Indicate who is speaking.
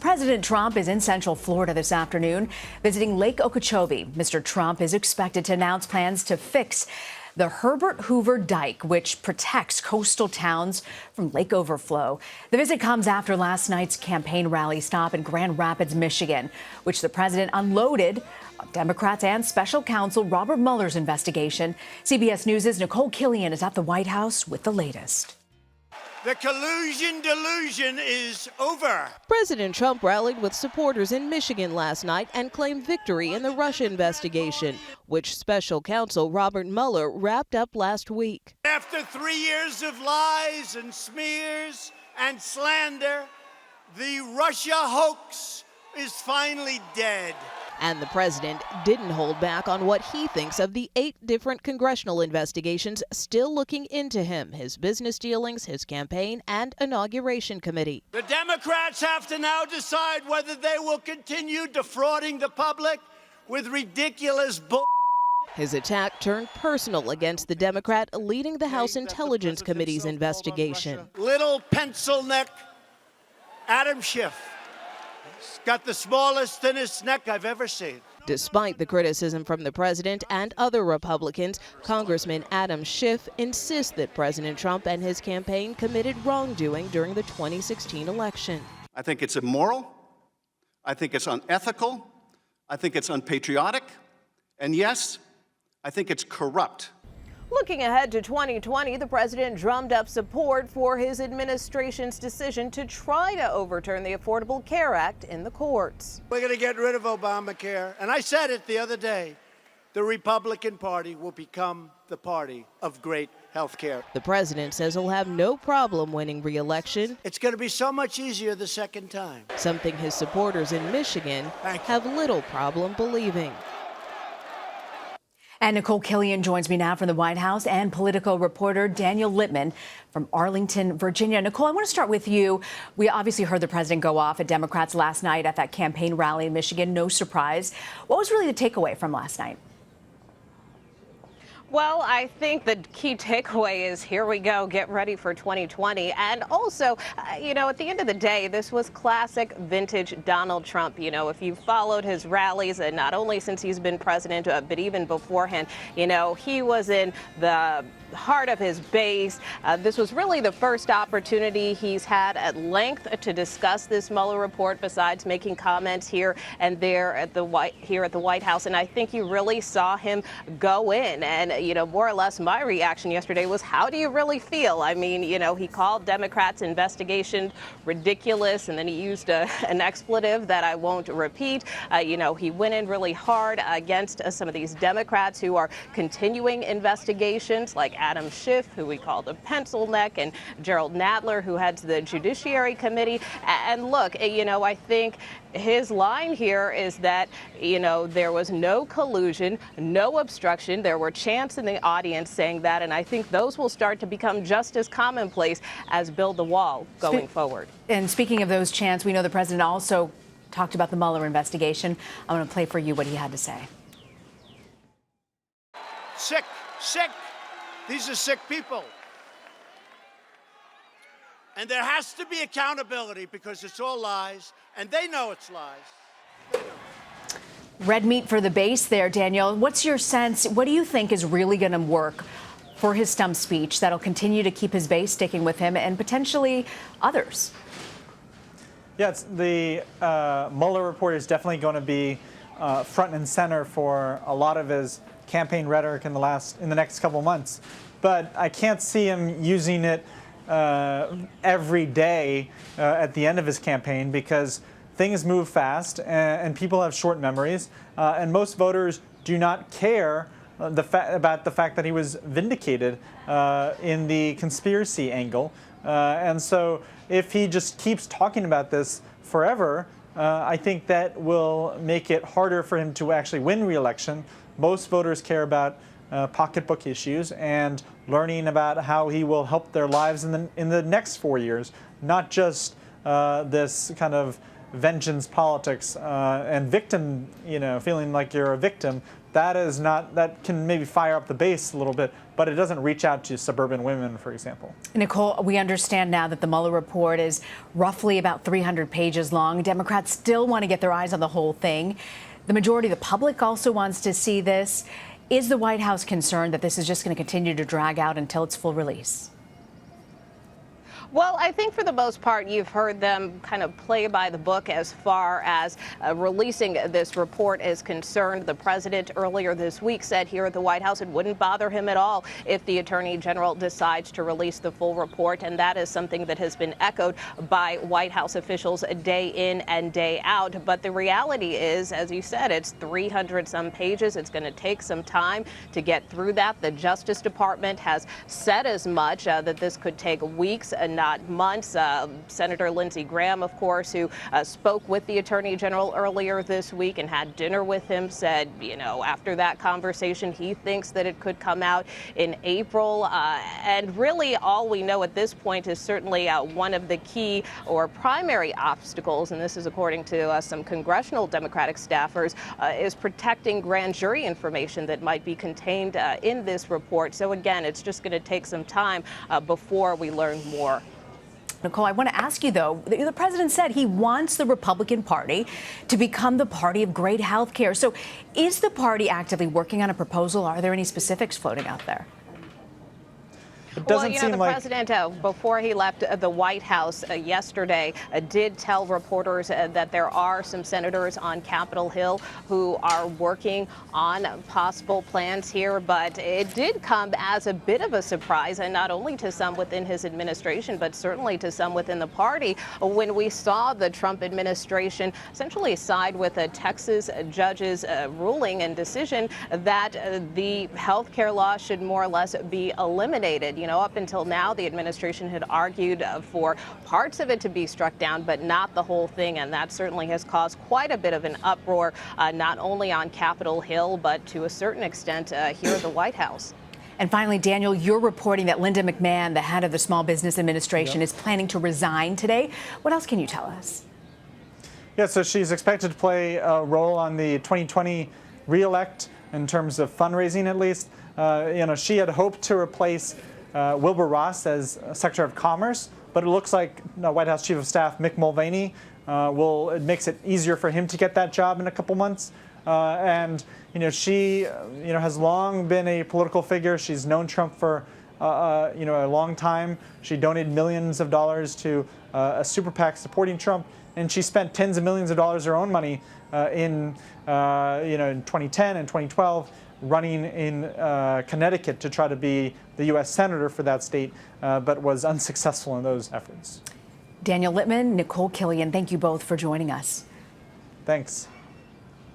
Speaker 1: President Trump is in Central Florida this afternoon, visiting Lake Okeechobee. Mr. Trump is expected to announce plans to fix the Herbert Hoover Dike, which protects coastal towns from lake overflow. The visit comes after last night's campaign rally stop in Grand Rapids, Michigan, which the president unloaded on Democrats and special counsel Robert Mueller's investigation. CBS News' Nikole Killion is at the White House with the latest.
Speaker 2: The collusion delusion is over.
Speaker 3: President Trump rallied with supporters in Michigan last night and claimed victory in the Russia investigation, which special counsel Robert Mueller wrapped up last week.
Speaker 2: After 3 years of lies and smears and slander, the Russia hoax is finally dead.
Speaker 3: And the president didn't hold back on what he thinks of the 8 different congressional investigations still looking into him, his business dealings, his campaign, and inauguration committee.
Speaker 2: The Democrats have to now decide whether they will continue defrauding the public with ridiculous bull.
Speaker 3: His attack turned personal against the Democrat leading the House Intelligence Committee's investigation.
Speaker 2: Little pencil neck Adam Schiff. He's got the smallest, thinnest neck I've ever seen.
Speaker 3: Despite the criticism from the president and other Republicans, Congressman Adam Schiff insists that President Trump and his campaign committed wrongdoing during the 2016 election.
Speaker 4: I think it's immoral. I think it's unethical. I think it's unpatriotic. And yes, I think it's corrupt.
Speaker 3: Looking ahead to 2020, the president drummed up support for his administration's decision to try to overturn the Affordable Care Act in the courts.
Speaker 2: We're going to get rid of Obamacare. And I said it the other day. The Republican Party will become the party of great health care.
Speaker 3: The president says he'll have no problem winning re-election.
Speaker 2: It's going to be so much easier the second time.
Speaker 3: Something his supporters in Michigan have little problem believing.
Speaker 1: And Nikole Killion joins me now from the White House, and Politico reporter Daniel Lippman from Arlington, Virginia. Nikole, I want to start with you. We obviously heard the president go off at Democrats last night at that campaign rally in Michigan. No surprise. What was really the takeaway from last night?
Speaker 5: Well, I think the key takeaway is here we go, get ready for 2020. And also, at the end of the day, this was classic vintage Donald Trump. If you followed his rallies, and not only since he's been president, but even beforehand, he was in the heart of his base. This was really the first opportunity he's had at length to discuss this Mueller report, besides making comments here and there at the White House. And I think you really saw him go in. And more or less my reaction yesterday was, how do you really feel? I mean, he called Democrats' investigation ridiculous, and then he used an expletive that I won't repeat. He went in really hard against some of these Democrats who are continuing investigations, like Adam Schiff, who we called a pencil neck, and Gerald Nadler, who heads the Judiciary Committee. And look, I think his line here is that, there was no collusion, no obstruction. There were chants in the audience saying that, and I think those will start to become just as commonplace as build the wall going forward.
Speaker 1: And speaking of those chants, we know the president also talked about the Mueller investigation. I'm going to play for you what he had to say.
Speaker 2: Sick. These are sick people. And there has to be accountability, because it's all lies, and they know it's lies.
Speaker 1: Red meat for the base there, Daniel. What's your sense? What do you think is really going to work for his stump speech that'll continue to keep his base sticking with him and potentially others?
Speaker 6: Yeah, the Mueller report is definitely going to be front and center for a lot of his campaign rhetoric in the next couple months. But I can't see him using it every day at the end of his campaign, because things move fast and people have short memories, and most voters do not care about the fact that he was vindicated in the conspiracy angle. And so if he just keeps talking about this forever, I think that will make it harder for him to actually win re-election. Most voters care about pocketbook issues and learning about how he will help their lives in the next 4 years, not just this kind of vengeance politics and victim, feeling like you're a victim, that can maybe fire up the base a little bit, but it doesn't reach out to suburban women, for example.
Speaker 1: Nikole, we understand now that the Mueller report is roughly about 300 pages long. Democrats still want to get their eyes on the whole thing. The majority of the public also wants to see this. Is the White House concerned that this is just going to continue to drag out until its full release?
Speaker 5: Well, I think for the most part, you've heard them kind of play by the book as far as releasing this report is concerned. The president earlier this week said here at the White House it wouldn't bother him at all if the attorney general decides to release the full report. And that is something that has been echoed by White House officials day in and day out. But the reality is, as you said, it's 300 some pages. It's going to take some time to get through that. The Justice Department has said as much, that this could take weeks and not months. Senator Lindsey Graham, of course, who spoke with the Attorney General earlier this week and had dinner with him, said, after that conversation, he thinks that it could come out in April. And really all we know at this point is certainly one of the key or primary obstacles, and this is according to some congressional Democratic staffers, is protecting grand jury information that might be contained in this report. So again, it's just going to take some time before we learn more.
Speaker 1: Nikole, I want to ask you, though, the president said he wants the Republican Party to become the party of great health care. So is the party actively working on a proposal? Are there any specifics floating out there?
Speaker 5: Well, the president, before he left the White House yesterday, did tell reporters that there are some senators on Capitol Hill who are working on possible plans here. But it did come as a bit of a surprise, and not only to some within his administration, but certainly to some within the party, when we saw the Trump administration essentially side with a Texas judge's ruling and decision that the health care law should more or less be eliminated. Up until now, the administration had argued for parts of it to be struck down, but not the whole thing. And that certainly has caused quite a bit of an uproar, not only on Capitol Hill, but to a certain extent here at the White House.
Speaker 1: And finally, Daniel, you're reporting that Linda McMahon, the head of the Small Business Administration, is planning to resign today. What else can you tell us?
Speaker 6: Yeah, so she's expected to play a role on the 2020 re-elect in terms of fundraising, at least. She had hoped to replace Wilbur Ross as Secretary of Commerce, but it looks like White House Chief of Staff Mick Mulvaney it makes it easier for him to get that job in a couple months. And she has long been a political figure. She's known Trump for a long time. She donated millions of dollars to a super PAC supporting Trump, and she spent tens of millions of dollars of her own money in 2010 and 2012. Running in Connecticut to try to be the U.S. Senator for that state, but was unsuccessful in those efforts.
Speaker 1: Daniel Lippman, Nikole Killion, thank you both for joining us.
Speaker 6: Thanks.